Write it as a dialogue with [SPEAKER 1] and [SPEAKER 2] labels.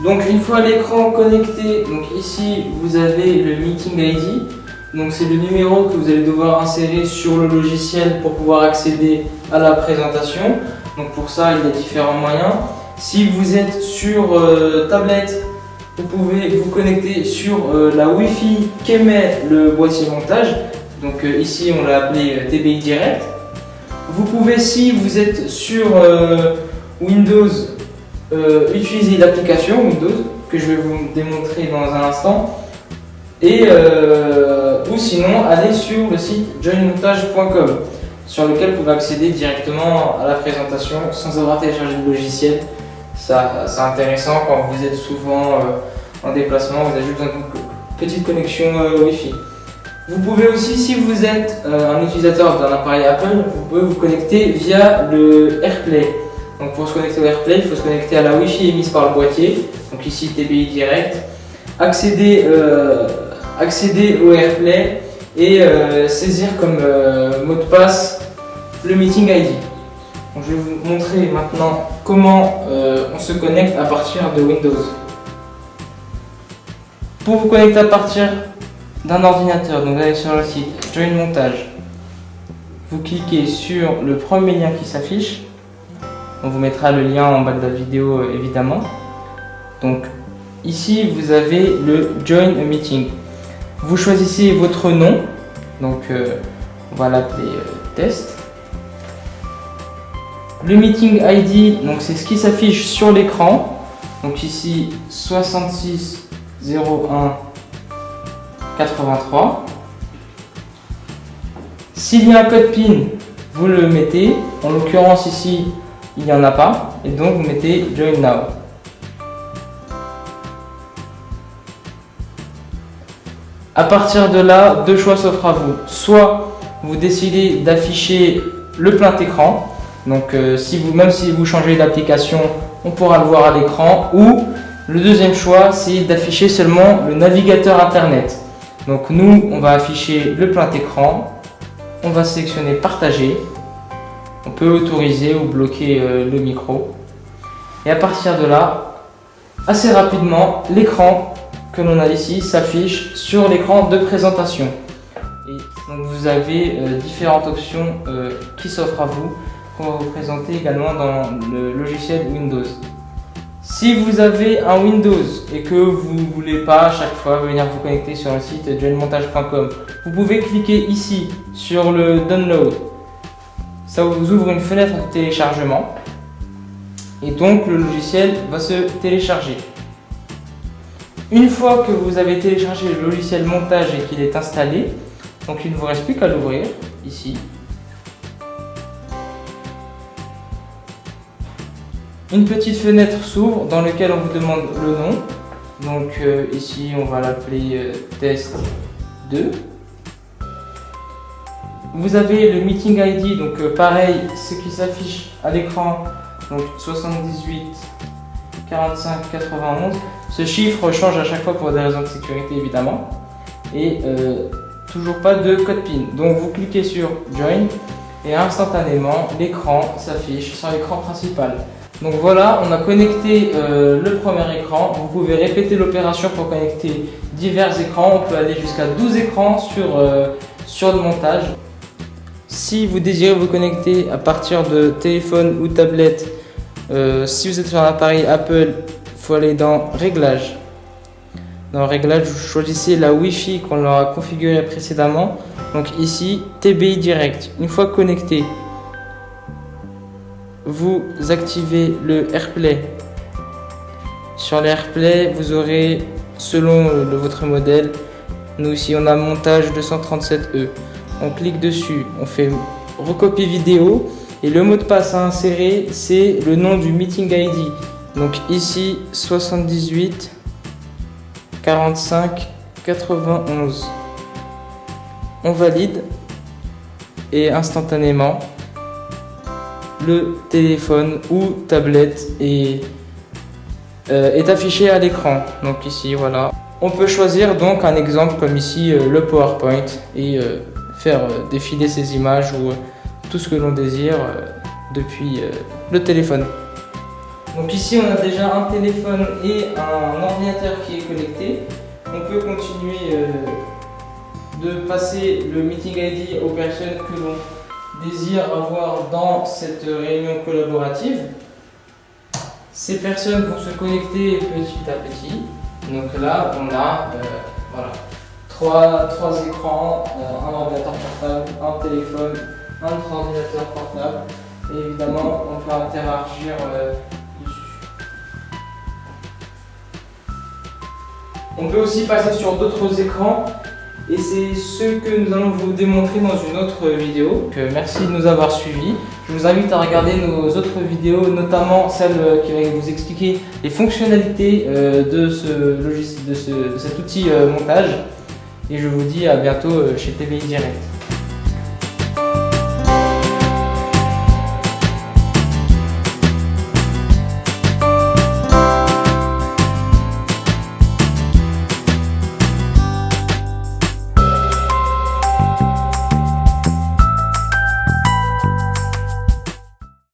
[SPEAKER 1] Donc une fois l'écran connecté, donc ici vous avez le Meeting ID. Donc c'est le numéro que vous allez devoir insérer sur le logiciel pour pouvoir accéder à la présentation. Donc pour ça il y a différents moyens. Si vous êtes sur tablette, vous pouvez vous connecter sur la Wi-Fi qu'émet le boîtier montage. Donc ici on l'a appelé TBI Direct. Vous pouvez, si vous êtes sur Windows, utiliser l'application Windows que je vais vous démontrer dans un instant. Et ou sinon aller sur le site joinmontage.com sur lequel vous pouvez accéder directement à la présentation sans avoir téléchargé le logiciel. C'est intéressant quand vous êtes souvent en déplacement, vous avez juste besoin d'une petite connexion Wi-Fi. Vous pouvez aussi, si vous êtes un utilisateur d'un appareil Apple, vous pouvez vous connecter via le AirPlay. Donc pour se connecter au AirPlay, il faut se connecter à la Wi-Fi émise par le boîtier. Donc ici TBI Direct. Accéder au AirPlay et saisir comme mot de passe le Meeting ID. Donc je vais vous montrer maintenant comment on se connecte à partir de Windows. Pour vous connecter à partir d'un ordinateur, donc vous allez sur le site Join Montage. Vous cliquez sur le premier lien qui s'affiche. On vous mettra le lien en bas de la vidéo évidemment. Donc ici vous avez le Join a Meeting. Vous choisissez votre nom. Donc on va l'appeler test. Le Meeting ID, donc c'est ce qui s'affiche sur l'écran. Donc ici 6601 83. S'il y a un code PIN, vous le mettez. En l'occurrence ici, il n'y en a pas. Et donc vous mettez Join Now. À partir de là, deux choix s'offrent à vous. Soit vous décidez d'afficher le plein écran. Donc même si vous changez d'application, on pourra le voir à l'écran. Ou le deuxième choix, c'est d'afficher seulement le navigateur internet. Donc nous, on va afficher le plein écran. On va sélectionner partager. On peut autoriser ou bloquer le micro. Et à partir de là, assez rapidement, l'écran que l'on a ici s'affiche sur l'écran de présentation. Et donc vous avez différentes options qui s'offrent à vous, qu'on va vous présenter également dans le logiciel Windows. Si vous avez un Windows et que vous ne voulez pas à chaque fois venir vous connecter sur le site joinmontage.com, vous pouvez cliquer ici sur le Download. Ça vous ouvre une fenêtre de téléchargement et donc le logiciel va se télécharger. Une fois que vous avez téléchargé le logiciel montage et qu'il est installé, donc il ne vous reste plus qu'à l'ouvrir ici. Une petite fenêtre s'ouvre dans laquelle on vous demande le nom. Donc ici on va l'appeler test 2. Vous avez le Meeting ID, donc pareil, ce qui s'affiche à l'écran, donc 78 45 91. Ce chiffre change à chaque fois pour des raisons de sécurité évidemment. Et toujours pas de code PIN. Donc vous cliquez sur Join et instantanément l'écran s'affiche sur l'écran principal. Donc voilà, on a connecté le premier écran. Vous pouvez répéter l'opération pour connecter divers écrans. On peut aller jusqu'à 12 écrans sur le montage. Si vous désirez vous connecter à partir de téléphone ou tablette, si vous êtes sur un appareil Apple, il faut aller dans Réglages. Dans Réglages, vous choisissez la Wi-Fi qu'on leur a configurée précédemment. Donc ici, TBI Direct. Une fois connecté, vous activez le AirPlay. Sur l'AirPlay, vous aurez, selon votre modèle, nous ici on a montage 237E. On clique dessus, on fait recopie vidéo et le mot de passe à insérer, c'est le nom du Meeting ID. Donc ici 78 45 91. On valide et instantanément le téléphone ou tablette est affiché à l'écran. Donc ici voilà. On peut choisir donc un exemple comme ici le PowerPoint et faire défiler ces images ou tout ce que l'on désire depuis le téléphone. Donc ici on a déjà un téléphone et un ordinateur qui est connecté. On peut continuer de passer le Meeting ID aux personnes que l'on désire avoir dans cette réunion collaborative. Ces personnes vont se connecter petit à petit. Donc là on a voilà, trois écrans, un ordinateur portable, un téléphone, un autre ordinateur portable. Et évidemment on peut interagir dessus. On peut aussi passer sur d'autres écrans et c'est ce que nous allons vous démontrer dans une autre vidéo. Donc, merci de nous avoir suivis. Je vous invite à regarder nos autres vidéos, notamment celle qui va vous expliquer les fonctionnalités de cet outil montage. Et je vous dis à bientôt chez TVI Direct.